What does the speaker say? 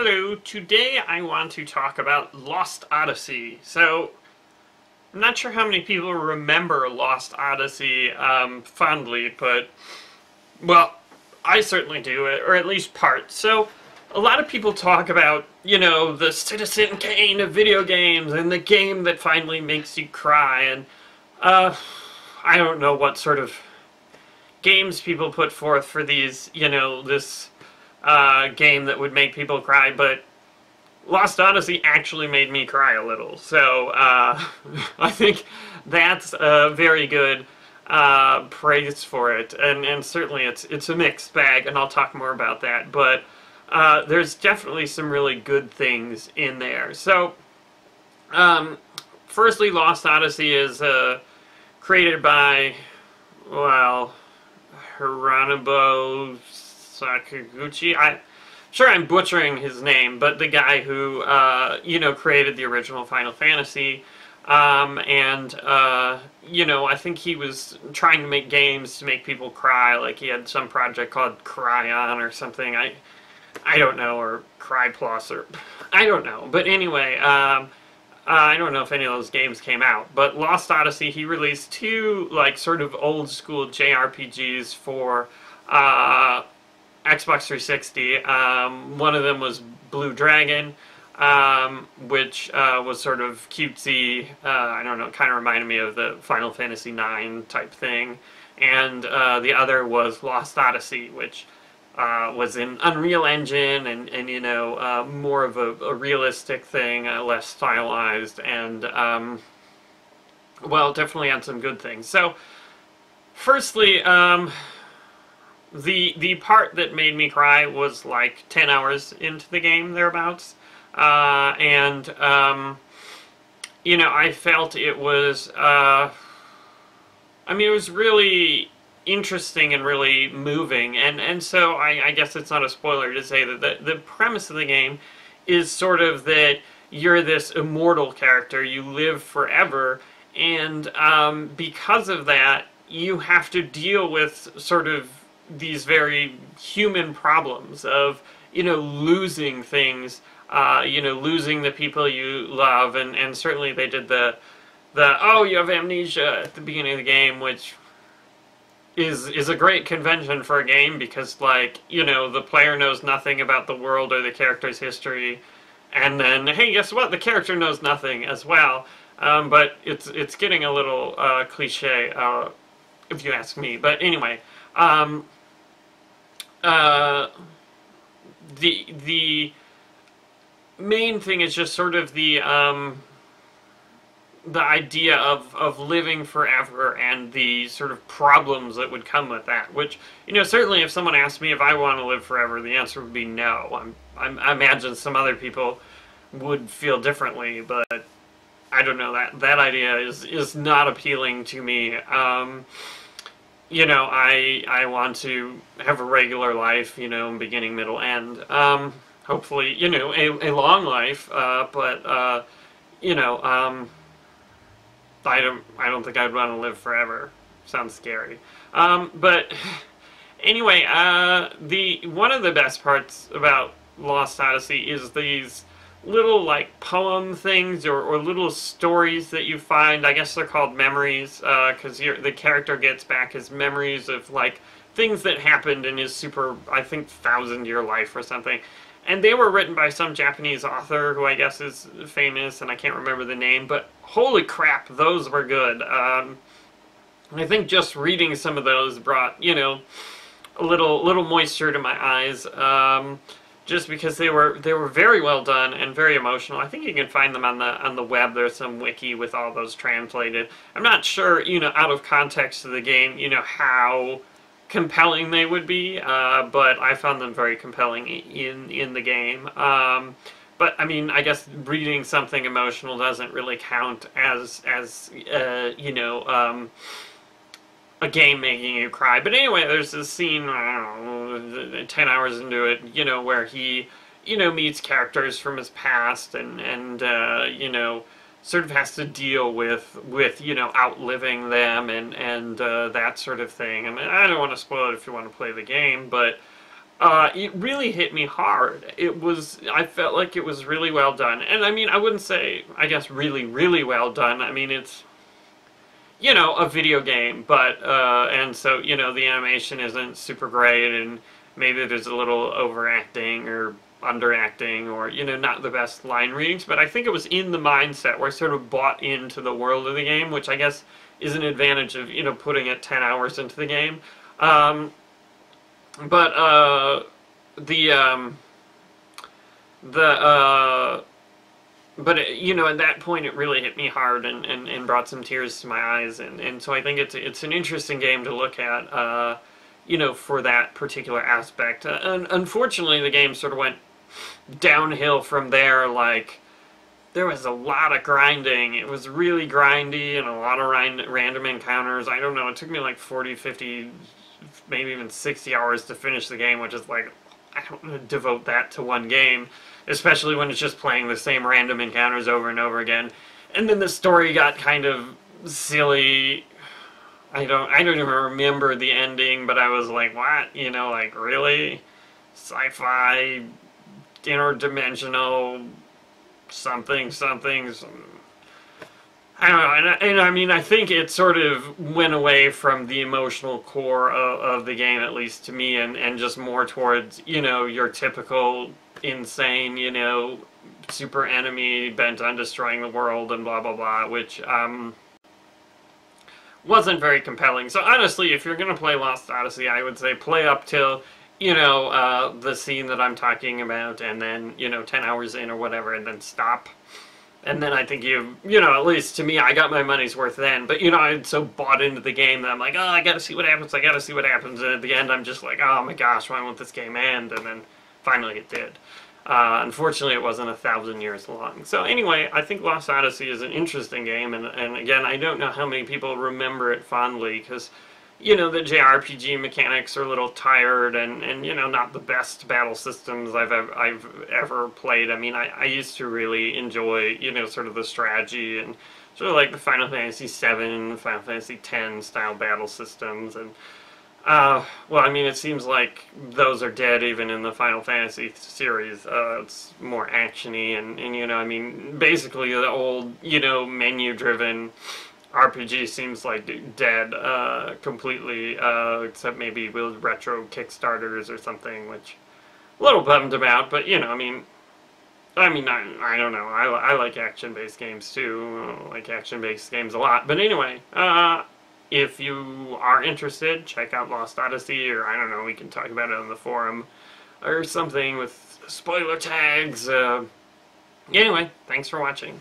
Hello, today I want to talk about Lost Odyssey. So, I'm not sure how many people remember Lost Odyssey fondly, but, well, I certainly do, or at least part. So, a lot of people talk about, the Citizen Kane of video games, and the game that finally makes you cry, and, I don't know what sort of games people put forth for these, this game that would make people cry, but Lost Odyssey actually made me cry a little. So I think that's a very good praise for it, and certainly it's a mixed bag, and I'll talk more about that. But there's definitely some really good things in there. So firstly, Lost Odyssey is created by, well, Hironobu Sakaguchi. I'm sure I'm butchering his name, but the guy who, created the original Final Fantasy, I think he was trying to make games to make people cry, like he had some project called Cry On or something, I don't know, or Cry Plus, or I don't know, but anyway, I don't know if any of those games came out, but Lost Odyssey, he released two, like, sort of old-school JRPGs for Xbox 360. One of them was Blue Dragon, which was sort of cutesy, I don't know, kind of reminded me of the Final Fantasy IX type thing, and the other was Lost Odyssey, which was in Unreal Engine, and more of a realistic thing, less stylized, and, well, definitely had some good things. So, firstly, the part that made me cry was like 10 hours into the game, thereabouts, I felt it was, it was really interesting and really moving, and so I guess it's not a spoiler to say that the premise of the game is sort of that you're this immortal character, you live forever, and because of that, you have to deal with sort of these very human problems of, losing things, losing the people you love, and certainly they did the oh, you have amnesia at the beginning of the game, which is a great convention for a game, because, like, the player knows nothing about the world or the character's history, and then, hey, guess what? The character knows nothing as well, but it's getting a little cliche, if you ask me. But anyway, the main thing is just sort of the idea of living forever and the sort of problems that would come with that, which, certainly if someone asked me if I want to live forever, the answer would be no. I imagine some other people would feel differently, but I don't know, that idea is not appealing to me. I want to have a regular life, beginning, middle, end. Hopefully, a long life, but, I don't think I'd want to live forever. Sounds scary. But anyway, one of the best parts about Lost Odyssey is these little, like, poem things or little stories that you find. I guess they're called memories, because the character gets back his memories of, like, things that happened in his super, I think, 1,000-year life or something. And they were written by some Japanese author who I guess is famous, and I can't remember the name, but holy crap, those were good. I think just reading some of those brought, a little moisture to my eyes, just because they were very well done and very emotional. I think you can find them on the web. There's some wiki with all those translated. I'm not sure, out of context of the game, how compelling they would be, but I found them very compelling in the game. But I mean, I guess reading something emotional doesn't really count as a game making you cry. But anyway, there's this scene, I don't know, 10 hours into it, where he, meets characters from his past and sort of has to deal with outliving them and that sort of thing. I mean, I don't want to spoil it if you want to play the game, but it really hit me hard. I felt like it was really well done. And I mean, I wouldn't say, I guess, really, really well done. I mean, it's, a video game, but, and so, the animation isn't super great, and maybe there's a little overacting or underacting, or, not the best line readings, but I think it was in the mindset where I sort of bought into the world of the game, which I guess is an advantage of, putting it 10 hours into the game. But the but at that point it really hit me hard and brought some tears to my eyes, and so I think it's an interesting game to look at, for that particular aspect. Unfortunately, the game sort of went downhill from there. Like, there was a lot of grinding. It was really grindy and a lot of random encounters. I don't know, it took me like 40, 50, maybe even 60 hours to finish the game, which is like, I don't want to devote that to one game, especially when it's just playing the same random encounters over and over again. And then the story got kind of silly. I don't even remember the ending, but I was like, what? Like, really? Sci-fi, interdimensional, something. I don't know, and I mean, I think it sort of went away from the emotional core of the game, at least to me, and just more towards, your typical insane, super enemy bent on destroying the world and blah, blah, blah, which, wasn't very compelling. So honestly, if you're going to play Lost Odyssey, I would say play up till, the scene that I'm talking about, and then, 10 hours in or whatever, and then stop. And then I think at least to me, I got my money's worth then. But, I'd so bought into the game that I'm like, oh, I gotta see what happens, And at the end, I'm just like, oh my gosh, why won't this game end? And then finally it did. Unfortunately, it wasn't 1,000 years long. So anyway, I think Lost Odyssey is an interesting game. And again, I don't know how many people remember it fondly, because, the JRPG mechanics are a little tired, and not the best battle systems I've ever played. I mean, I used to really enjoy, sort of the strategy and sort of like the Final Fantasy VII, Final Fantasy X style battle systems. And, well, I mean, it seems like those are dead even in the Final Fantasy series. It's more action-y, and I mean, basically the old, menu-driven RPG seems like dead completely, except maybe with retro Kickstarters or something, which a little bummed about. But I mean, I don't know. I like action-based games too. I like action-based games a lot. But anyway, if you are interested, check out Lost Odyssey, or I don't know, we can talk about it on the forum or something with spoiler tags. Anyway, thanks for watching.